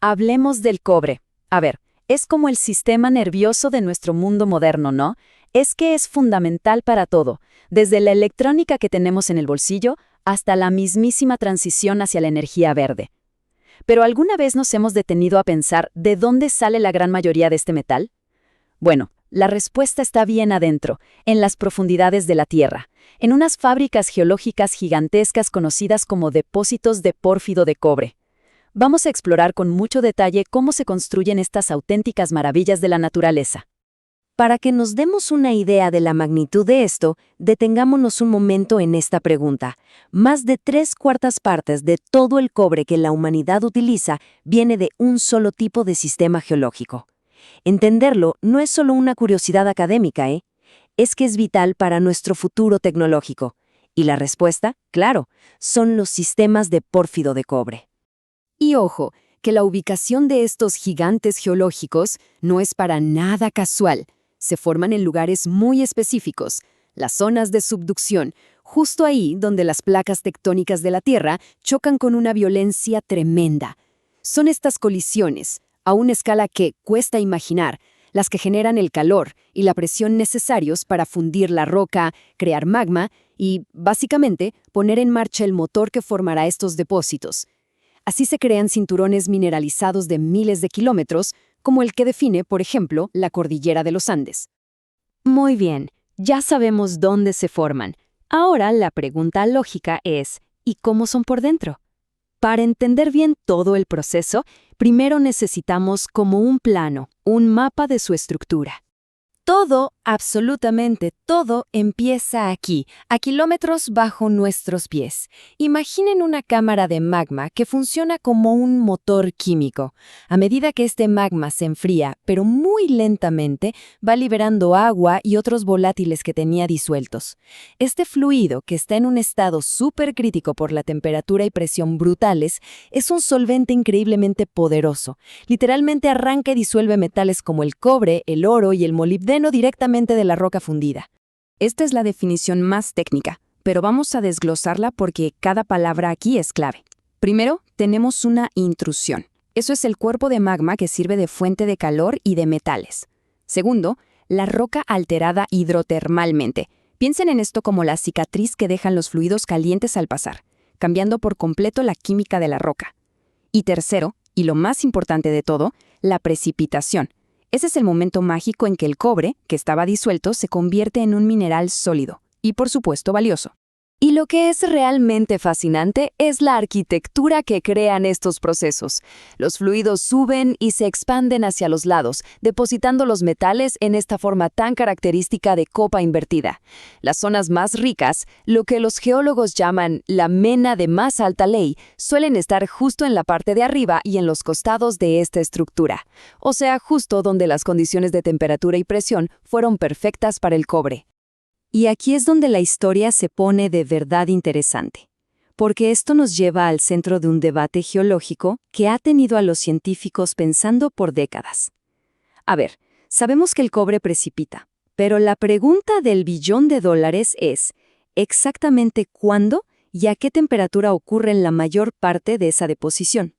Hablemos del cobre. A ver, es como el sistema nervioso de nuestro mundo moderno, ¿no? Es que es fundamental para todo, desde la electrónica que tenemos en el bolsillo hasta la mismísima transición hacia la energía verde. Pero ¿alguna vez nos hemos detenido a pensar de dónde sale la gran mayoría de este metal? Bueno, la respuesta está bien adentro, en las profundidades de la Tierra, en unas fábricas geológicas gigantescas conocidas como depósitos de pórfido de cobre. Vamos a explorar con mucho detalle cómo se construyen estas auténticas maravillas de la naturaleza. Para que nos demos una idea de la magnitud de esto, detengámonos un momento en esta pregunta. Más de 3/4 de todo el cobre que la humanidad utiliza viene de un solo tipo de sistema geológico. Entenderlo no es solo una curiosidad académica, es que es vital para nuestro futuro tecnológico. Y la respuesta, claro, son los sistemas de pórfido de cobre. Y ojo, que la ubicación de estos gigantes geológicos no es para nada casual. Se forman en lugares muy específicos, las zonas de subducción, justo ahí donde las placas tectónicas de la Tierra chocan con una violencia tremenda. Son estas colisiones, a una escala que cuesta imaginar, las que generan el calor y la presión necesarios para fundir la roca, crear magma y, básicamente, poner en marcha el motor que formará estos depósitos. Así se crean cinturones mineralizados de miles de kilómetros, como el que define, por ejemplo, la cordillera de los Andes. Muy bien, ya sabemos dónde se forman. Ahora la pregunta lógica es, ¿y cómo son por dentro? Para entender bien todo el proceso, primero necesitamos como un plano, un mapa de su estructura. Todo, absolutamente todo, empieza aquí, a kilómetros bajo nuestros pies. Imaginen una cámara de magma que funciona como un motor químico. A medida que este magma se enfría, pero muy lentamente, va liberando agua y otros volátiles que tenía disueltos. Este fluido, que está en un estado súper crítico por la temperatura y presión brutales, es un solvente increíblemente poderoso. Literalmente arranca y disuelve metales como el cobre, el oro y el molibdeno directamente de la roca fundida. Esta es la definición más técnica, pero vamos a desglosarla porque cada palabra aquí es clave. Primero, tenemos una intrusión. Eso es el cuerpo de magma que sirve de fuente de calor y de metales. Segundo, la roca alterada hidrotermalmente. Piensen en esto como la cicatriz que dejan los fluidos calientes al pasar, cambiando por completo la química de la roca. Y tercero, y lo más importante de todo, la precipitación. Ese es el momento mágico en que el cobre, que estaba disuelto, se convierte en un mineral sólido y, por supuesto, valioso. Y lo que es realmente fascinante es la arquitectura que crean estos procesos. Los fluidos suben y se expanden hacia los lados, depositando los metales en esta forma tan característica de copa invertida. Las zonas más ricas, lo que los geólogos llaman la mena de más alta ley, suelen estar justo en la parte de arriba y en los costados de esta estructura. O sea, justo donde las condiciones de temperatura y presión fueron perfectas para el cobre. Y aquí es donde la historia se pone de verdad interesante, porque esto nos lleva al centro de un debate geológico que ha tenido a los científicos pensando por décadas. A ver, sabemos que el cobre precipita, pero la pregunta del $1.000.000.000 es, ¿exactamente cuándo y a qué temperatura ocurre la mayor parte de esa deposición?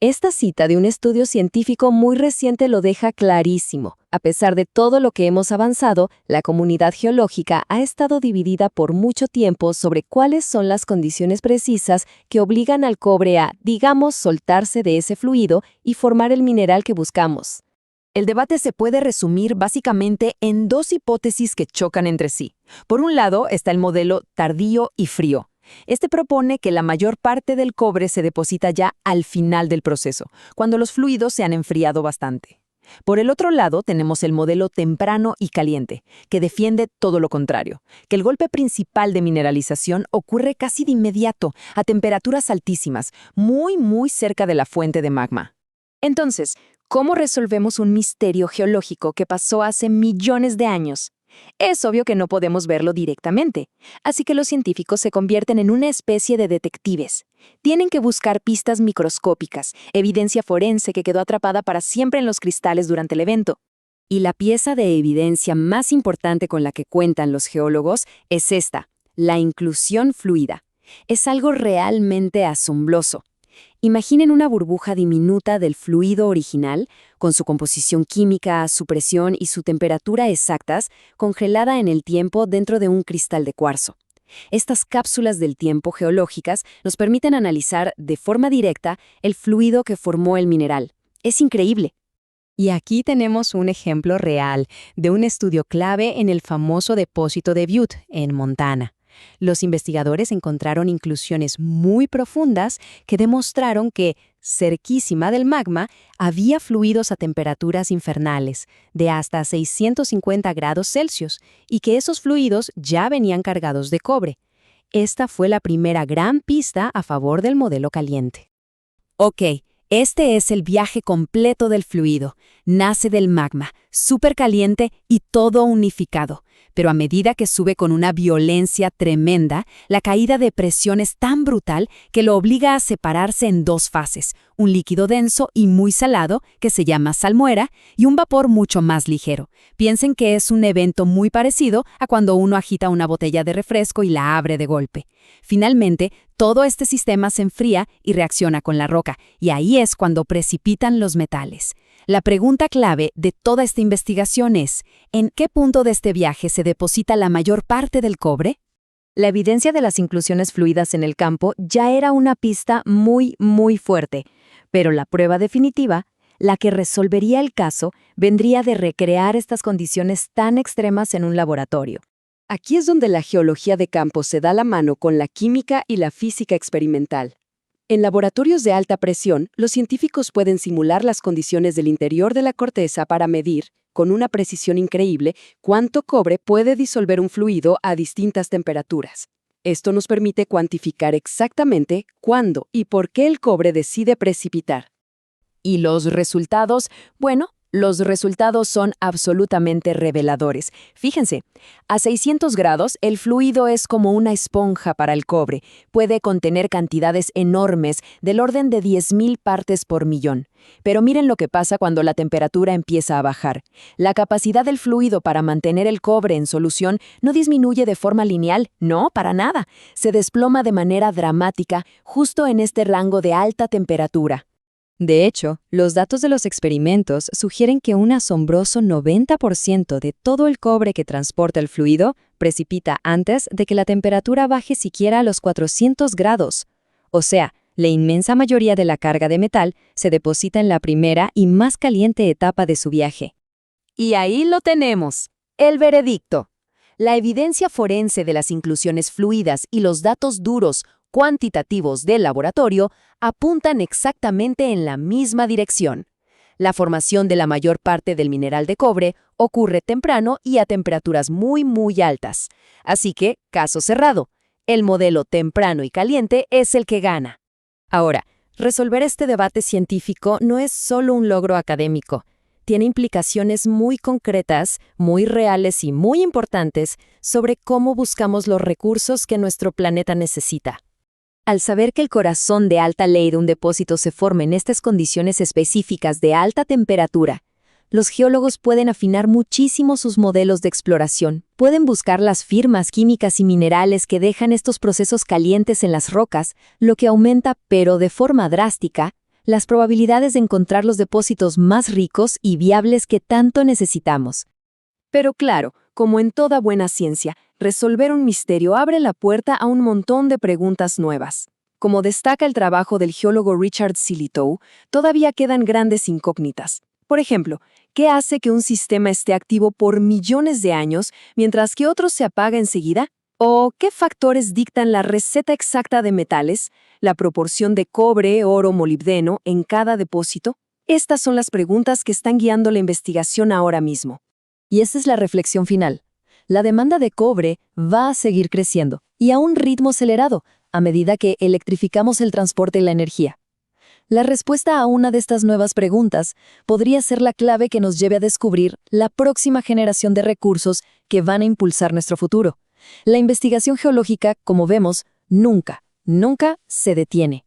Esta cita de un estudio científico muy reciente lo deja clarísimo. A pesar de todo lo que hemos avanzado, la comunidad geológica ha estado dividida por mucho tiempo sobre cuáles son las condiciones precisas que obligan al cobre a, digamos, soltarse de ese fluido y formar el mineral que buscamos. El debate se puede resumir básicamente en dos hipótesis que chocan entre sí. Por un lado está el modelo tardío y frío. Este propone que la mayor parte del cobre se deposita ya al final del proceso, cuando los fluidos se han enfriado bastante. Por el otro lado tenemos el modelo temprano y caliente, que defiende todo lo contrario, que el golpe principal de mineralización ocurre casi de inmediato, a temperaturas altísimas, muy cerca de la fuente de magma. Entonces, ¿cómo resolvemos un misterio geológico que pasó hace millones de años? Es obvio que no podemos verlo directamente, así que los científicos se convierten en una especie de detectives. Tienen que buscar pistas microscópicas, evidencia forense que quedó atrapada para siempre en los cristales durante el evento. Y la pieza de evidencia más importante con la que cuentan los geólogos es esta, la inclusión fluida. Es algo realmente asombroso. Imaginen una burbuja diminuta del fluido original, con su composición química, su presión y su temperatura exactas, congelada en el tiempo dentro de un cristal de cuarzo. Estas cápsulas del tiempo geológicas nos permiten analizar de forma directa el fluido que formó el mineral. Es increíble. Y aquí tenemos un ejemplo real de un estudio clave en el famoso depósito de Butte, en Montana. Los investigadores encontraron inclusiones muy profundas que demostraron que, cerquísima del magma, había fluidos a temperaturas infernales, de hasta 650 grados Celsius, y que esos fluidos ya venían cargados de cobre. Esta fue la primera gran pista a favor del modelo caliente. Ok, este es el viaje completo del fluido. Nace del magma, súper caliente y todo unificado. Pero a medida que sube con una violencia tremenda, la caída de presión es tan brutal que lo obliga a separarse en dos fases, un líquido denso y muy salado, que se llama salmuera, y un vapor mucho más ligero. Piensen que es un evento muy parecido a cuando uno agita una botella de refresco y la abre de golpe. Finalmente, todo este sistema se enfría y reacciona con la roca, y ahí es cuando precipitan los metales. La pregunta clave de toda esta investigación es, ¿en qué punto de este viaje se deposita la mayor parte del cobre? La evidencia de las inclusiones fluidas en el campo ya era una pista muy fuerte, pero la prueba definitiva, la que resolvería el caso, vendría de recrear estas condiciones tan extremas en un laboratorio. Aquí es donde la geología de campo se da la mano con la química y la física experimental. En laboratorios de alta presión, los científicos pueden simular las condiciones del interior de la corteza para medir, con una precisión increíble, cuánto cobre puede disolver un fluido a distintas temperaturas. Esto nos permite cuantificar exactamente cuándo y por qué el cobre decide precipitar. ¿Y los resultados? Bueno, los resultados son absolutamente reveladores. Fíjense, a 600 grados el fluido es como una esponja para el cobre. Puede contener cantidades enormes del orden de 10.000 partes por millón. Pero miren lo que pasa cuando la temperatura empieza a bajar. La capacidad del fluido para mantener el cobre en solución no disminuye de forma lineal, no, para nada. Se desploma de manera dramática justo en este rango de alta temperatura. De hecho, los datos de los experimentos sugieren que un asombroso 90% de todo el cobre que transporta el fluido precipita antes de que la temperatura baje siquiera a los 400 grados. O sea, la inmensa mayoría de la carga de metal se deposita en la primera y más caliente etapa de su viaje. Y ahí lo tenemos, el veredicto. La evidencia forense de las inclusiones fluidas y los datos duros cuantitativos del laboratorio apuntan exactamente en la misma dirección. La formación de la mayor parte del mineral de cobre ocurre temprano y a temperaturas muy altas. Así que, caso cerrado, el modelo temprano y caliente es el que gana. Ahora, resolver este debate científico no es solo un logro académico. Tiene implicaciones muy concretas, muy reales y muy importantes sobre cómo buscamos los recursos que nuestro planeta necesita. Al saber que el corazón de alta ley de un depósito se forma en estas condiciones específicas de alta temperatura, los geólogos pueden afinar muchísimo sus modelos de exploración. Pueden buscar las firmas químicas y minerales que dejan estos procesos calientes en las rocas, lo que aumenta, pero de forma drástica, las probabilidades de encontrar los depósitos más ricos y viables que tanto necesitamos. Pero claro, como en toda buena ciencia, resolver un misterio abre la puerta a un montón de preguntas nuevas. Como destaca el trabajo del geólogo Richard Sillitoe, todavía quedan grandes incógnitas. Por ejemplo, ¿qué hace que un sistema esté activo por millones de años mientras que otro se apaga enseguida? ¿O qué factores dictan la receta exacta de metales, la proporción de cobre, oro, molibdeno en cada depósito? Estas son las preguntas que están guiando la investigación ahora mismo. Y esta es la reflexión final. La demanda de cobre va a seguir creciendo, y a un ritmo acelerado, a medida que electrificamos el transporte y la energía. La respuesta a una de estas nuevas preguntas podría ser la clave que nos lleve a descubrir la próxima generación de recursos que van a impulsar nuestro futuro. La investigación geológica, como vemos, nunca se detiene.